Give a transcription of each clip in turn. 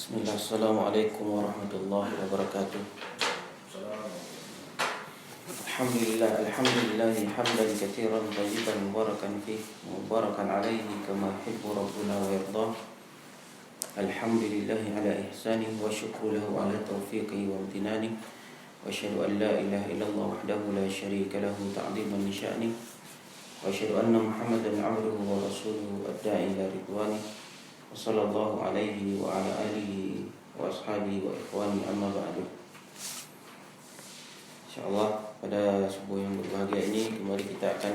Bismillah, Assalamualaikum warahmatullahi wabarakatuh. Alhamdulillahi hamdan katsiran tayyiban mubarakan fih mubarakan alaihi kama yuhibbu rabbuna wa yardah. Alhamdulillahi ala ihsanihi wa syukru lahu ala taufiqihi wa amtinanihi. Wa asyhadu an la ilaha illallah wahdahu la syarika lahu ta'dhiman li sya'nihi. Wa asyhadu anna Muhammadan 'abduhu wa rasuluhu ad-da'i ila ridwanihi. Wassallallahu alaihi wa ala alihi wa ashabihi wa ikhwani amma ba'du. InsyaAllah pada subuh yang berbahagia ini kembali kita akan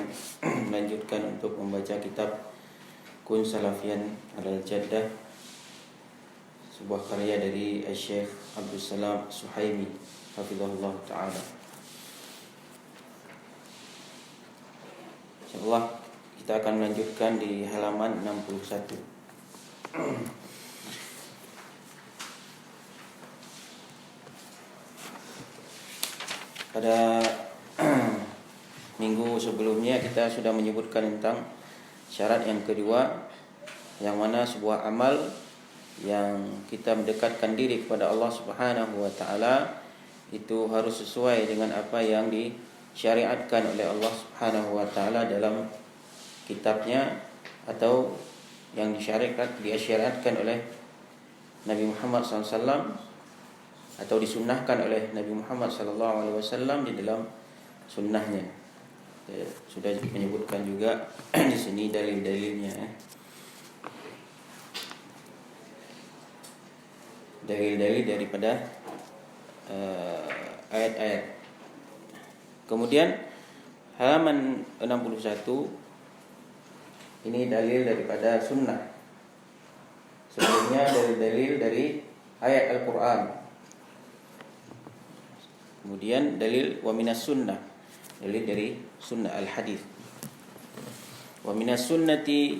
melanjutkan untuk membaca kitab Kun Salafiyan Alal Jaddah, sebuah karya dari Syekh Abdul Salam Suhaimi hafizahullah ta'ala. InsyaAllah kita akan melanjutkan di halaman 61. Pada minggu sebelumnya kita sudah menyebutkan tentang syarat yang kedua, yang mana sebuah amal yang kita mendekatkan diri kepada Allah Subhanahu wa taala itu harus sesuai dengan apa yang disyariatkan oleh Allah Subhanahu wa taala dalam kitabnya, atau yang disyariatkan oleh Nabi Muhammad SAW, atau disunnahkan oleh Nabi Muhammad SAW di dalam sunnahnya. Sudah menyebutkan juga di sini dalil-dalilnya. Dalil-dalil daripada ayat-ayat. Kemudian halaman 61 ini dalil daripada sunnah. Sebelumnya dalil-dalil dari ayat Al-Quran. Kemudian dalil wa minas sunnah, dalil dari sunnah al-hadis. Wa minas sunnati,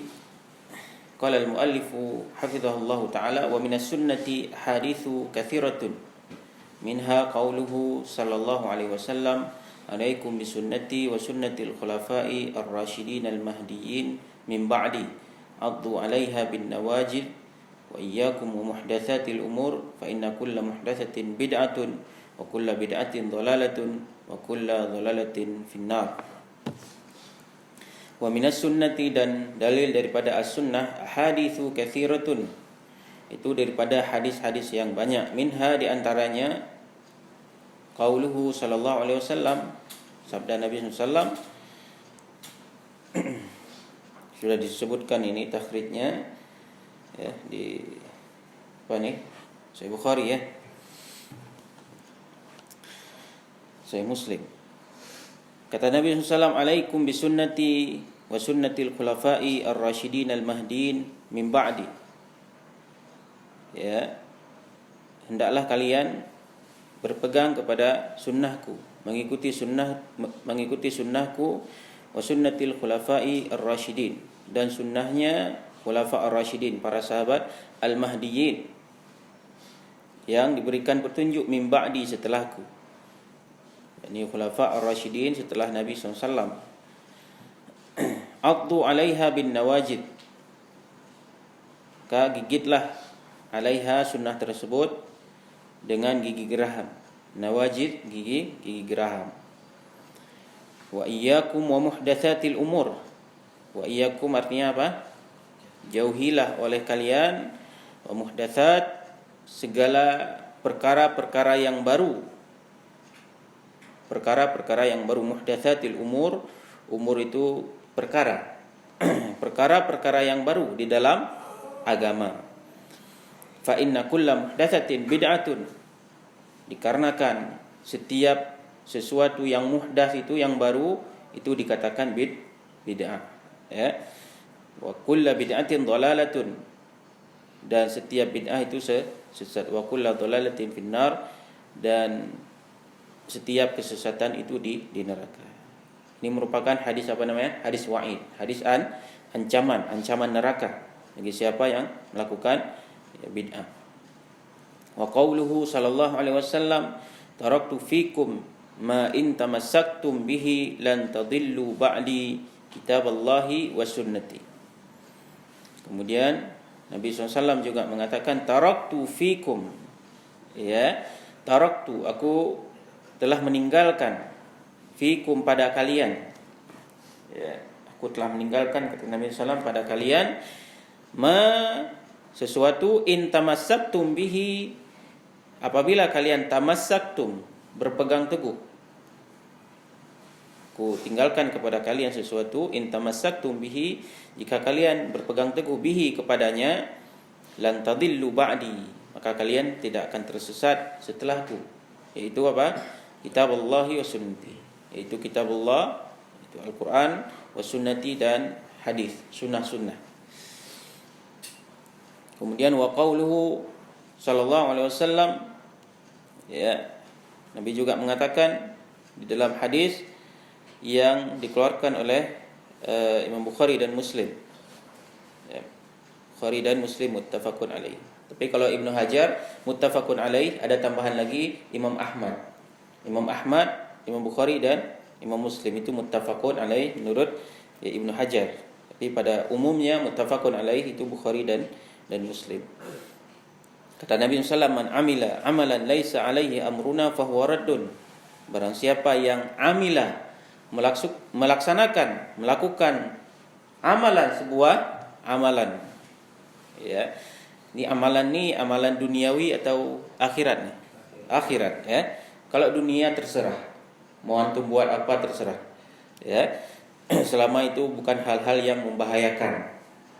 qala al-muallifu hafizahullah ta'ala, wa minas sunnati hadithu kathiratun minha qawluhu sallallahu alaihi wasallam, alaikum bisunnati wa sunnatil khulafai ar-rasyidin al-mahdiyyin min ba'di addu 'alaiha bin nawajid wa iyyakum wa muhdatsatil umur fa inna kulla muhdatsatin bid'atun wa kulla bid'atin dhalalatun wa kulla dhalalatin finnar. Wa minas sunnati, dan dalil daripada as-sunnah, haditsu katsiratun, itu daripada hadis-hadis yang banyak, minha, di antaranya qauluhu sallallahu alaihi wasallam, sabda Nabi sallallahu alaihi wasallam. Sudah disebutkan ini takhrijnya ya di apa nih? Sahih Bukhari ya. Sahih Muslim. Kata Nabi SAW, alaikum bisunnati wa sunnatil khulafai ar-rasyidin al-mahdiyyin min ba'di. Ya. Hendaklah kalian berpegang kepada sunnahku, mengikuti sunnahku, wa sunnatil khulafai ar-rasyidin, dan sunnahnya khulafa ar-rasyidin, para sahabat al-mahdiyyin yang diberikan petunjuk, min ba'di, setelahku. Ini khulafa ar-rasyidin setelah Nabi SAW. Addu 'alaiha bin nawajid, maka gigitlah, 'alaiha, sunnah tersebut, dengan gigi geraham. Nawajid, gigi geraham. Wa iyyakum wa muhdatsatil umur. Wa iyyakum artinya apa? Jauhilah oleh kalian, wa muhdatsat, segala perkara-perkara yang baru. Perkara-perkara yang baru, muhdatsatil umur, umur itu perkara. Perkara-perkara yang baru di dalam agama. Fa inna kulla muhdatsatin bid'atun, dikarenakan setiap sesuatu yang muhdats itu, yang baru, itu dikatakan bid'ah. Ya. Wa kullu bid'atin dhalalatun, dan setiap bid'ah itu sesat. Wa kullu dhalalatin finnar, dan setiap kesesatan itu di neraka. Ini merupakan hadis apa namanya? Hadis wa'id, hadis ancaman neraka bagi siapa yang melakukan bid'ah. Wa qauluhu sallallahu alaihi wasallam, taraktu fikum ma in tamassaktum bihi lan tadillu ba'di kitaballahi wa sunnati. Kemudian Nabi SAW juga mengatakan taraktu fikum, ya, taraktu, aku telah meninggalkan, fikum, pada kalian, ya, aku telah meninggalkan, kata Nabi SAW, pada kalian, sesuatu in tamassaktum bihi, apabila kalian tamassaktum, berpegang teguh. Aku tinggalkan kepada kalian sesuatu in tamassaktum bihi, jika kalian berpegang teguh bihi, kepadanya, lan tadillu ba'di, maka kalian tidak akan tersesat setelahku. Yaitu apa? Kitabullah wa sunnati, yaitu kitabullah, itu Al-Quran, wa sunnati, dan hadis, sunnah-sunnah. Kemudian wa qauluhu sallallahu alaihi wasallam, ya, Nabi juga mengatakan di dalam hadis yang dikeluarkan oleh Imam Bukhari dan Muslim, ya, Bukhari dan Muslim muttafaqun alaih. Tapi kalau Ibnu Hajar muttafaqun alaih, ada tambahan lagi Imam Ahmad, Imam Bukhari dan Imam Muslim itu muttafaqun alaih menurut Ibnu Hajar. Tapi pada umumnya muttafaqun alaih itu Bukhari dan Muslim. Kata Nabi SAW, man amila amalan laisa alaihi amruna fahuwa raddun. Barang siapa yang amila, melakukan amalan, sebuah amalan, ya. Ini amalan duniawi atau akhirat nih? Akhirat, ya. Kalau dunia terserah, mau antum buat apa terserah, ya. Selama itu bukan hal-hal yang membahayakan.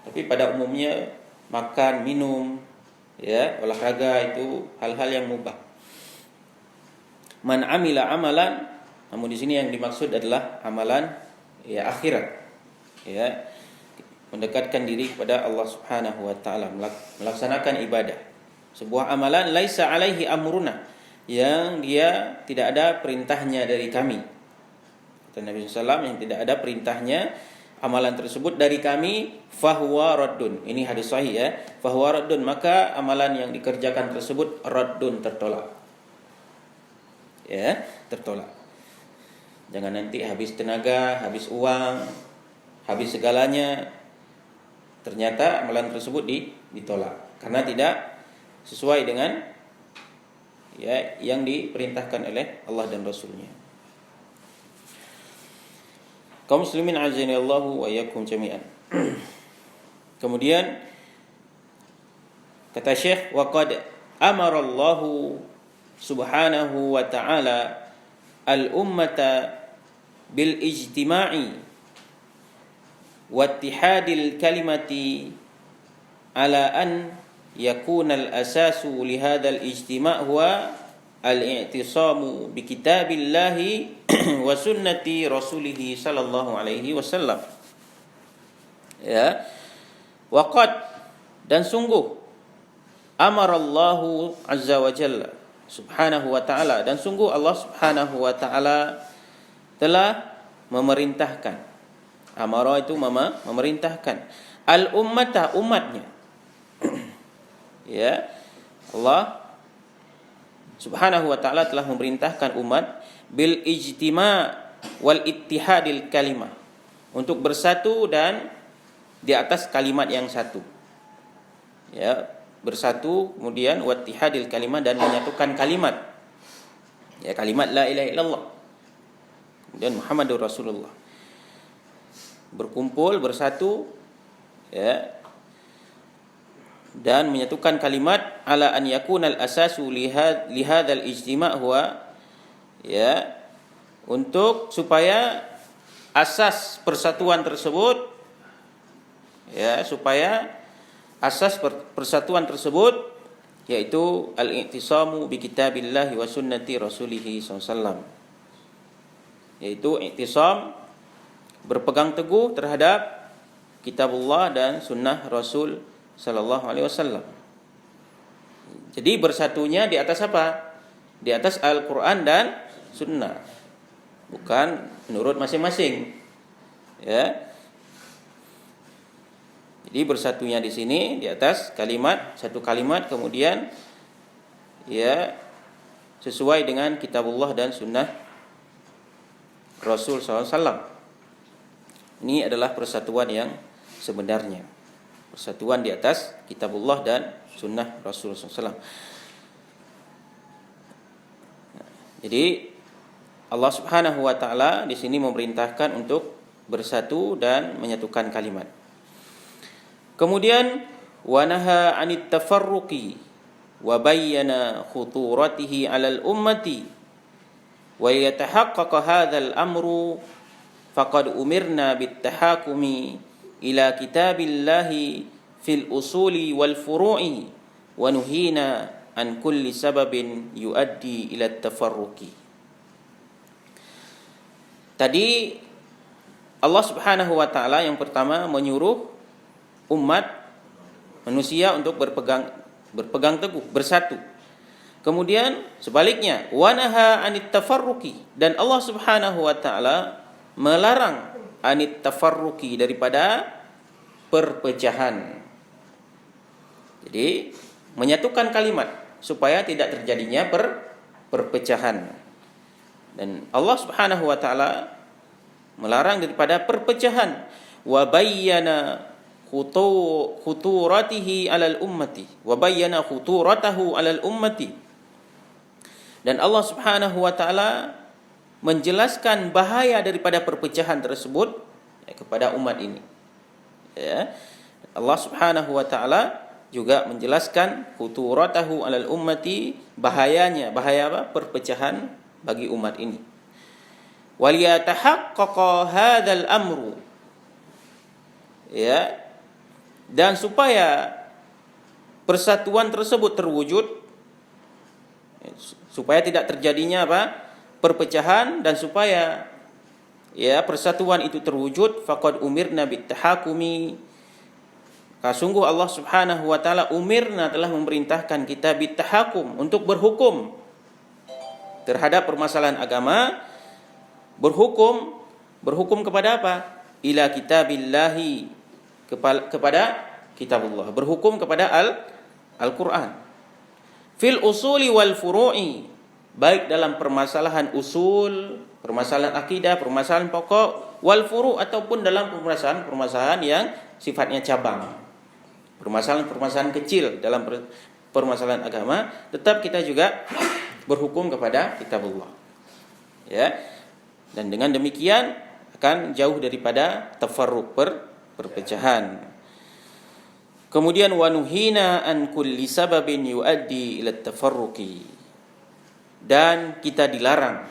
Tapi pada umumnya makan, minum, ya, olahraga itu hal-hal yang mubah. Man amila amalan, namun di sini yang dimaksud adalah amalan, ya, akhirat, ya, mendekatkan diri kepada Allah Subhanahu wa taala, melaksanakan ibadah. Sebuah amalan laisa alaihi amruna, yang dia tidak ada perintahnya dari kami. Kata Nabi SAW, yang tidak ada perintahnya, amalan tersebut dari kami, fahuwa raddun. Ini hadis sahih, ya. Fahuwa raddun, maka amalan yang dikerjakan tersebut raddun, tertolak. Ya, tertolak. Jangan nanti habis tenaga, habis uang, habis segalanya, ternyata amalan tersebut ditolak karena tidak sesuai dengan, ya, yang diperintahkan oleh Allah dan Rasulnya. Kaum muslimin azani Allahu wa iyyakum jami'an. Kemudian kata Syekh, wa qad amara Allahu subhanahu wa ta'ala al-ummata bil ijtima'i wa ittihadil kalimati ala an yakuna al-asasu li hadzal ijtima' huwa al-i'tisamu bi kitabillahi wa sunnati rasulih sallallahu alaihi wasallam. Ya. Waqad, dan sungguh, amarallahu azza wa jalla, subhanahu wa ta'ala, dan sungguh Allah subhanahu wa ta'ala telah memerintahkan. Amara itu memerintahkan. Al-ummata, umatnya. Ya. Allah subhanahu wa ta'ala telah memerintahkan umat bil ijtima' wal ittihadil kalimah, untuk bersatu dan di atas kalimat yang satu. Ya, bersatu, kemudian wattihadil kalimah, dan menyatukan kalimat. Ya, kalimat la ilaha illallah. Kemudian Muhammadur Rasulullah. Berkumpul, bersatu, ya, dan menyatukan kalimat ala an yakunal asasu li hadzal ijtima' huwa, ya, untuk supaya asas persatuan tersebut, ya, supaya asas persatuan tersebut yaitu al-i'tisamu bi kitabillahi wa sunnati rasulih sallallahu, yaitu i'tisam, berpegang teguh terhadap kitabullah dan sunnah Rasul sallallahu alaihi wasallam. Jadi bersatunya di atas apa? Di atas Al-Qur'an dan sunnah, bukan menurut masing-masing, ya. Jadi bersatunya di sini di atas kalimat, satu kalimat, kemudian, ya, sesuai dengan kitabullah dan sunnah Rasul SAW. Ini adalah persatuan yang sebenarnya. Persatuan di atas kitabullah dan sunnah Rasulullah SAW. Jadi Allah Subhanahu wa taala di sini memerintahkan untuk bersatu dan menyatukan kalimat. Kemudian wa naha 'anit tafarruqi wa bayyana khuturatihi 'alal ummati wa yatahaqqaqa hadzal amru faqad umirna bittahakumi ila kitabillahi fil usuli wal furu'i wa nuhina an kulli sababin yuaddi ila tafarruqi. Tadi Allah Subhanahu wa taala yang pertama menyuruh umat manusia untuk berpegang teguh, bersatu. Kemudian sebaliknya, wa naha 'anit tafarruqi, dan Allah Subhanahu wa taala melarang anit tafarruqi, daripada perpecahan. Jadi menyatukan kalimat supaya tidak terjadinya perpecahan. Dan Allah Subhanahu wa taala melarang daripada perpecahan. Wa bayyana khuturatihi 'alal ummati, wa bayyana khuturatahu 'alal ummati. Dan Allah Subhanahu wa taala menjelaskan bahaya daripada perpecahan tersebut kepada umat ini. Ya. Allah Subhanahu wa taala juga menjelaskan khuturatahu 'alal ummati, bahayanya, bahaya apa? Perpecahan bagi umat ini. Wal yatahaqqaqa hadzal amru. Ya. Dan supaya persatuan tersebut terwujud, supaya tidak terjadinya apa? Perpecahan, dan supaya ya persatuan itu terwujud, faqad umirna bittahakumi. Sungguh Allah Subhanahu wa taala umirna, telah memerintahkan kita bittahakum, untuk berhukum terhadap permasalahan agama. Berhukum kepada apa? Ila kitabillahi, kepada kitabullah. Berhukum kepada Al-Qur'an. Fil usuli wal furu'i, baik dalam permasalahan usul, permasalahan akidah, permasalahan pokok, wal furu', ataupun dalam permasalahan yang sifatnya cabang. Permasalahan kecil dalam permasalahan agama, tetap kita juga berhukum kepada kitabullah. Ya. Dan dengan demikian akan jauh daripada tafarruq, perpecahan. Kemudian wa nuhina an kulli sababin yuaddi ila tafarruqi, dan kita dilarang,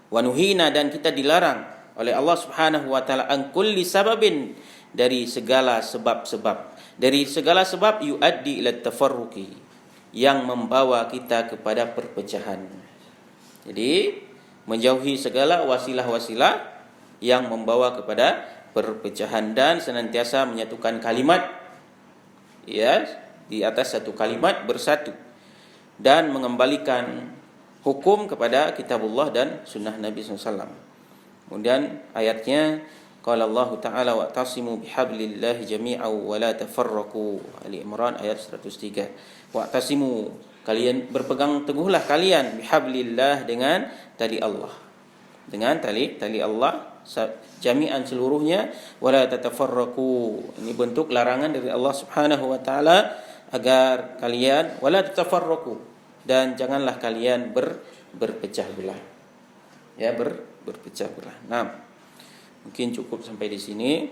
wa nuhina, dan kita dilarang oleh Allah Subhanahu wa taala an kulli sababin, dari segala sebab-sebab, dari segala sebab yuaddi ila tafarruqi, yang membawa kita kepada perpecahan. Jadi menjauhi segala wasilah-wasilah yang membawa kepada perpecahan, dan senantiasa menyatukan kalimat, ya, di atas satu kalimat, bersatu, dan mengembalikan hukum kepada kitabullah dan sunnah Nabi SAW. Kemudian ayatnya, qala Allah Ta'ala wa'tasimu bihablillahi jami'an wa la tafarraqu. Ali Imran ayat 103. Wa'tasimu, kalian berpegang teguhlah kalian, bihablillah, dengan tali Allah, dengan tali Allah jami'an, seluruhnya, wala tatafarraqu. Ini bentuk larangan dari Allah Subhanahu wa taala agar kalian wala tatafarraqu, dan janganlah kalian berpecah belah. Ya, berpecah belah. Nah, mungkin cukup sampai di sini.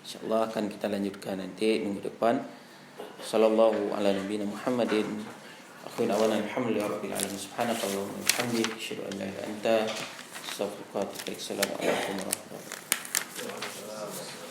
Insyaallah akan kita lanjutkan nanti minggu depan. Sallallahu ala nabiyina Muhammadin. Akhirna wa alhamdulillahi alamin. Subhanakallahumma wa bihamdika asyhadu an la ilaha illa anta astaghfiruka wa atubu ilaik. Assalamualaikum warahmatullahi wabarakatuh.